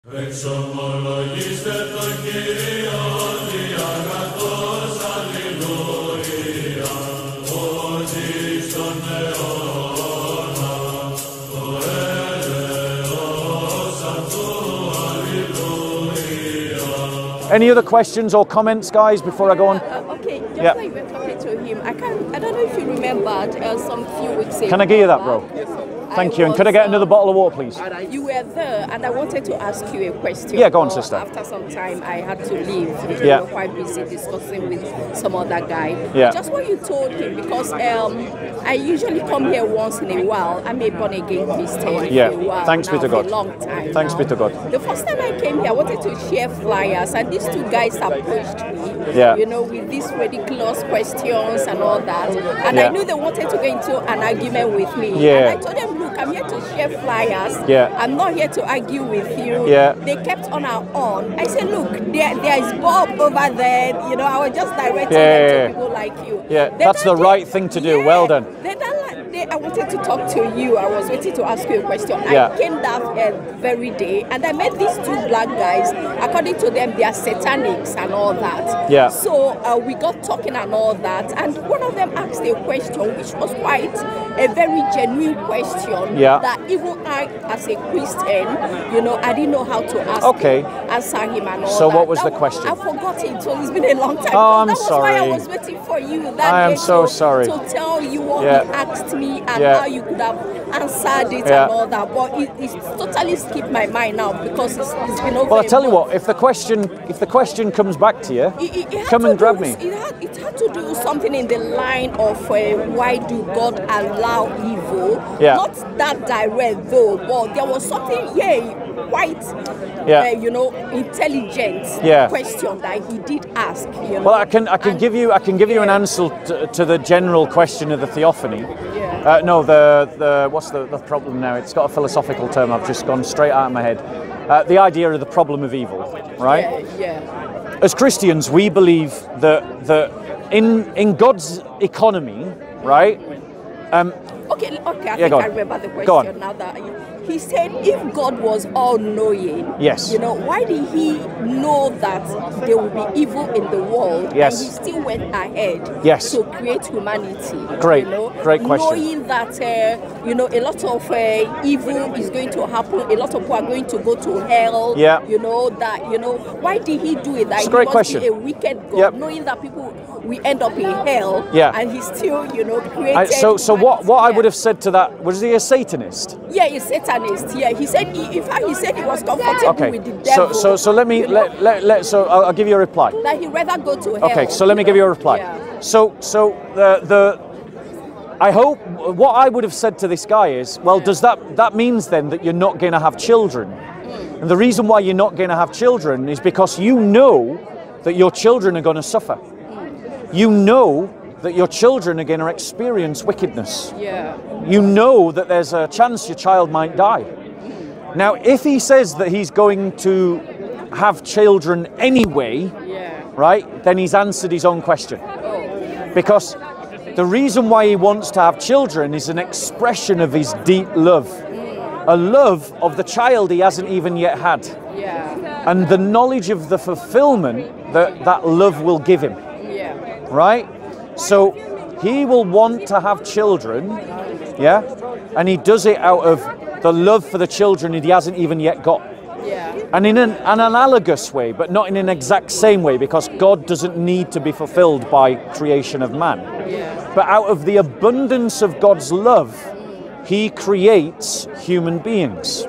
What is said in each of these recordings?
Any other questions or comments, guys, before I go on? Okay, just like we're talking to him, I don't know if you remembered some few weeks ago. Can I give you that, bro? Yes, sir. Thank you. And could I get another bottle of water, please? You were there, and I wanted to ask you a question. Yeah, go on, sister. After some time, I had to leave. We Yeah. were quite busy discussing with some other guy. Yeah. Just what you told him, because I usually come here once in a while. I'm a born again Christian. Yeah. For a while Thanks be now, to God. For a long time. Thanks now. be to God. The first time I came here, I wanted to share flyers, and these two guys approached me. Yeah. You know, with these ridiculous questions and all that. And I knew they wanted to get into an argument with me. Yeah. And I told them, look, I'm here to share flyers. Yeah. I'm not here to argue with you. Yeah. They kept on and on. I said, look, there is Bob over there. You know, I was just directing them to people like you. Yeah, that's the right thing to do. Well done. I wanted to talk to you. I was waiting to ask you a question. Yeah. I came that very day, and I met these two black guys. According to them, they are Satanists and all that. Yeah. So we got talking and all that, and one of them asked a question, which was quite a very genuine question. Yeah. That even I, as a Christian, you know, I didn't know how to answer him and all So that. what was the question? I forgot it, so it's been a long time. Oh, I'm that was sorry. why I was waiting for you that I am day so sorry. to tell you what Yeah. he asked me and Yeah. how you could have answered it Yeah. and all that. But it's totally skipped my mind now because it's been over. Well, I tell you month. what, if the question comes back to you, It had come to and grab do- me. It had to do something in the line of why do God allow evil? Yeah. Not that direct though, but there was something, quite, you know, intelligent question that he did ask. You know? Well, I can give you an answer to the general question of the theophany. Yeah. No, the what's the problem now? It's got a philosophical term. I've just gone straight out of my head. The idea of the problem of evil, right? Yeah. As Christians, we believe that in God's economy, right? Okay, I Yeah, think go on. I remember the Go on. question now that he said if God was all-knowing, Yes. you know, why did he know that there will be evil in the world Yes. and he still went ahead Yes. to create humanity? Great, you know, great question. Knowing that, you know, a lot of evil is going to happen, a lot of people are going to go to hell, Yeah. you know, that, you know, why did he do it? That It's a he great must question. be a wicked God, Yep. knowing that people we end up in hell, Yeah. and he still, you know, created So what I yeah. would have said to that, was he a Satanist? Yeah, he's Satanist. Yeah, he said. In fact, he said he was comfortable Okay. with the devil. So let me you know, so I'll give you a reply. that he'd rather go to hell. Okay, so let me give you a reply. Yeah. So I hope what I would have said to this guy is, well, does that means then that you're not going to have children? And the reason why you're not going to have children is because you know that your children are going to suffer. You know that your children are going to experience wickedness. Yeah. You know that there's a chance your child might die. Now, if he says that he's going to have children anyway, right, then he's answered his own question. Because the reason why he wants to have children is an expression of his deep love. A love of the child he hasn't even yet had. Yeah. And the knowledge of the fulfillment that love will give him. Yeah. Right? So he will want to have children, yeah? And he does it out of the love for the children that he hasn't even yet got. Yeah. And in an analogous way, but not in an exact same way, because God doesn't need to be fulfilled by creation of man. Yeah. But out of the abundance of God's love, he creates human beings.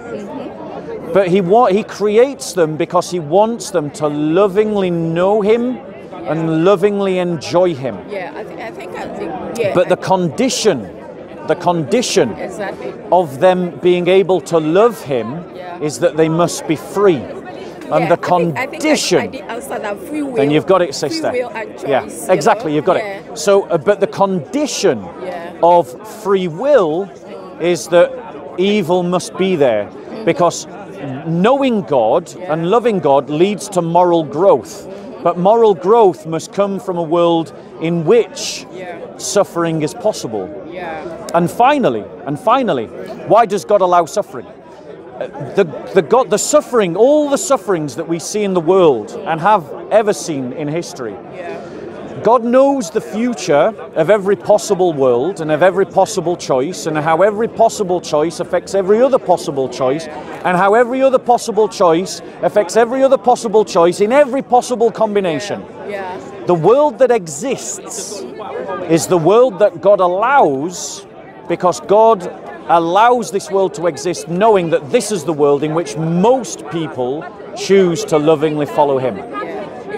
But he creates them because he wants them to lovingly know him and lovingly enjoy him. Yeah, I think, yeah. But the condition exactly. of them being able to love him is that they must be free. And the condition, I did answer that, free will. then you've got it, sister. Free will and choice, yeah, exactly, you've got it. So, but the condition of free will is that evil must be there, because knowing God and loving God leads to moral growth. But moral growth must come from a world in which suffering is possible. Yeah. And finally, why does God allow suffering? the suffering, all the sufferings that we see in the world and have ever seen in history. God knows the future of every possible world and of every possible choice, and how every possible choice affects every other possible choice, and how every other possible choice affects every other possible choice in every possible combination. The world that exists is the world that God allows, because God allows this world to exist knowing that this is the world in which most people choose to lovingly follow Him.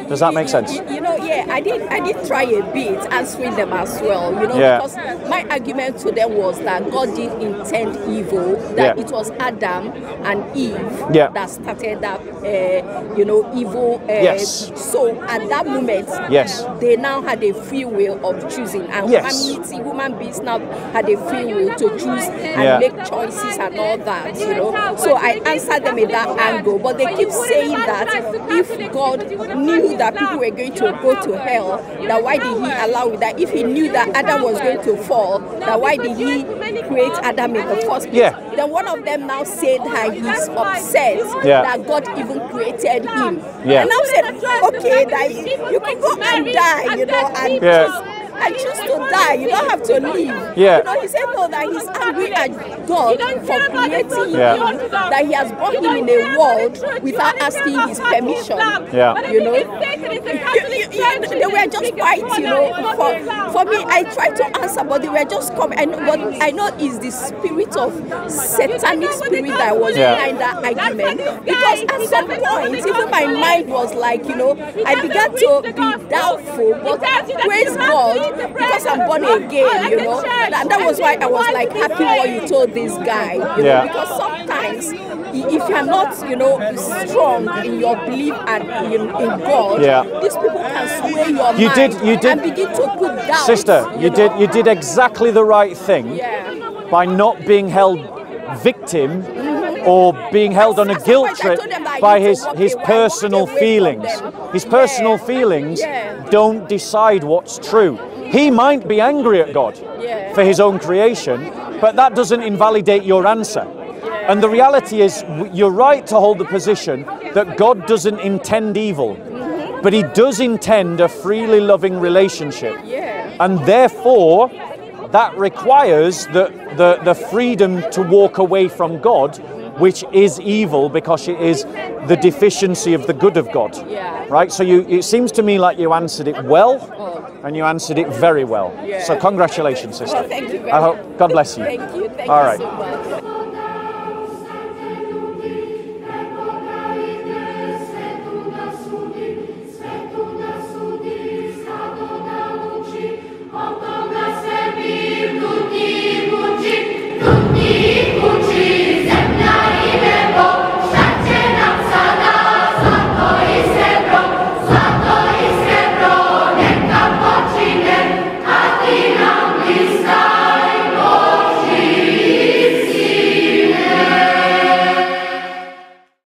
Does that make sense? You know, yeah, I did try a bit answering them as well, you know, because my argument to them was that God didn't intend evil, that it was Adam and Eve that started that, you know, evil. So at that moment, they now had a free will of choosing, and humanity, human beings now had a free will to choose and make choices and all that, you know. So I answered them in that angle, but they keep saying that if God knew that people were going to go to hell, that why did He allow it? That if He knew that Adam was going to fall, that why did He create Adam in the first place? Then one of them now said that he's upset that God even created him. And I said, okay, that you can go and die, you know, and I choose to die. You don't have to live. You know, he said no, that he's angry at God for creating him, that He has brought him in a world without asking his permission. You know, they were just quiet. You know, for me, I tried to answer, but they were just coming. But I know it's the spirit of satanic spirit that was behind that argument. Because at some point, even my mind was like, you know, I began to be doubtful. But praise God, because I'm born again, you know. That was why I was like happy what you told this guy, you know, because sometimes if you're not, you know, strong in your belief and in God, these people can sway your mind and begin to put down. Sister, you did exactly the right thing by not being held victim or being held on a guilt trip by his personal feelings. His personal feelings don't decide what's true. He might be angry at God for His own creation, but that doesn't invalidate your answer. And the reality is, you're right to hold the position that God doesn't intend evil, but He does intend a freely loving relationship. And therefore, that requires the freedom to walk away from God, which is evil because it is the deficiency of the good of God. Right? So it seems to me like you answered it well, and you answered it very well. So congratulations, sister. Thank you very much. God bless you. Thank you. All right. So much.